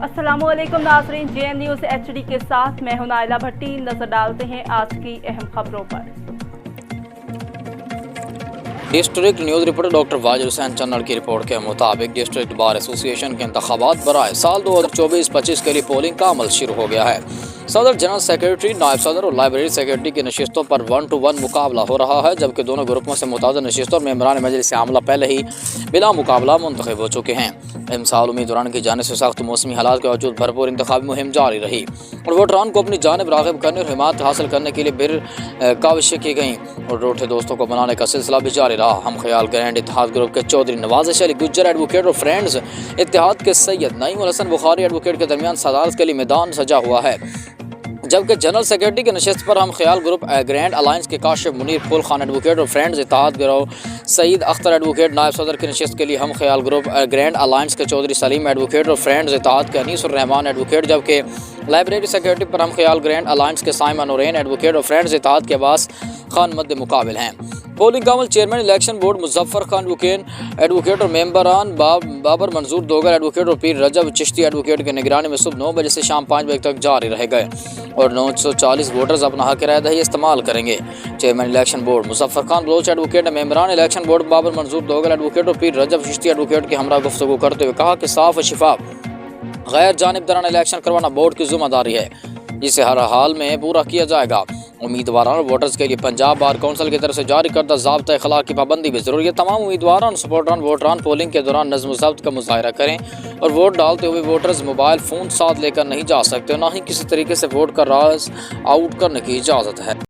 अस्सलाम वालेकुम नाज़रीन, JN न्यूज़ HD के साथ मैं हूं नाइला भट्टी। नजर डालते हैं आज की अहम खबरों पर। District news reporter doctor Wajid Hussain Channar की रिपोर्ट के मुताबिक डिस्ट्रिक्ट बार एसोसिएशन के इंतखाबात बराए साल 2024-25 के लिए पोलिंग का अमल शुरू हो गया है। सदर जनरल सेक्रेटरी, नायब सदर और लाइब्रेरी सेक्रेटरी की नशिस्तों पर 1-to-1 मुकाबला हो रहा है, जबकि दोनों ग्रुपों से मुताबिक नशिस्तों और मेंबरान मजलिस आमला पहले ही बिला मुकाबला मुंतखब हो चुके हैं। इमसाल उम्मीदवारान की जानिब से सख्त मौसमी हालात के बावजूद भरपूर इंतखाबी मुहिम जारी रही और वोटरान को अपनी जानिब राग़िब करने और हिमायत हासिल करने के लिए बिर काविशें की गईं और रूठे दोस्तों को बनाने का सिलसिला भी जारी रहा। हम ख्याल ग्रैंड इत्तेहाद ग्रुप के चौधरी नवाज़िश अली गुज्जर एडवोकेट और फ्रेंड्स इत्तेहाद के सैयद नईम हसन बुखारी एडवोकेट के दरमियान सदारत के लिए मैदान सजा हुआ है, जबकि जनरल सेक्रेटरी की नशिस्त पर हम ख्याल ग्रुप ग्रैंड अलायंस के काशिफ मुनीर फूल खान एडवोकेट और फ्रेंड्स इत्तेहाद गिरोह सईद अख्तर एडवोकेट नायब सदर की नशिस्त के लिए हम ख्याल ग्रुप ग्रैंड अलायंस के चौधरी सलीम एडवोकेट और फ्रेंड्स इत्तेहाद के अनीस और रहमान एडवोकेट, जबकि लाइब्रेरी सेक्रेटरी पर हम ख्याल ग्रैंड अलायंस के साइमा नूरैन एडवोकेट और फ्रेंड्स इत्तेहाद के अब्बास खान मद्दे मुकाबिल हैं। Polling council chairman election board Muzaffar Khan advocate और मेंबरान बाबर मंजूर दोगर एडवोकेट और पीर रजब चिश्ती एडवोकेट की निगरानी में सुबह 9 बजे से शाम 5 बजे तक जारी रह गए और 940 वोटर्स अपना हक राय दही इस्तेमाल करेंगे। Chairman election board Muzaffar Khan Baloch advocate ने मेंबरान इलेक्शन बोर्ड बाबर मंजूर दोगर एडवोकेट और पीर रजब चिश्ती एडवोकेट की हमरा गुफ्तगू करते हुए कहा कि साफ और शिफाफ गैर जानिबदाराना इलेक्शन करवाना बोर्ड की जिम्मेदारी है, जिसे हर हाल में पूरा किया जाएगा। उम्मीदवारों और वोटर्स के लिए पंजाब बार काउंसिल की तरफ से जारी करदा ज़ाब्ता अखलाक की पाबंदी भी जरूरी है। तमाम उम्मीदवारों और सपोर्टरान वोटरान पोलिंग के दौरान नज़्म ज़ब्त का मुजाहिरा करें और वोट डालते हुए वोटर्स मोबाइल फ़ोन साथ लेकर नहीं जा सकते, ना ही किसी तरीके से वोट का राज आउट करने की इजाज़त है।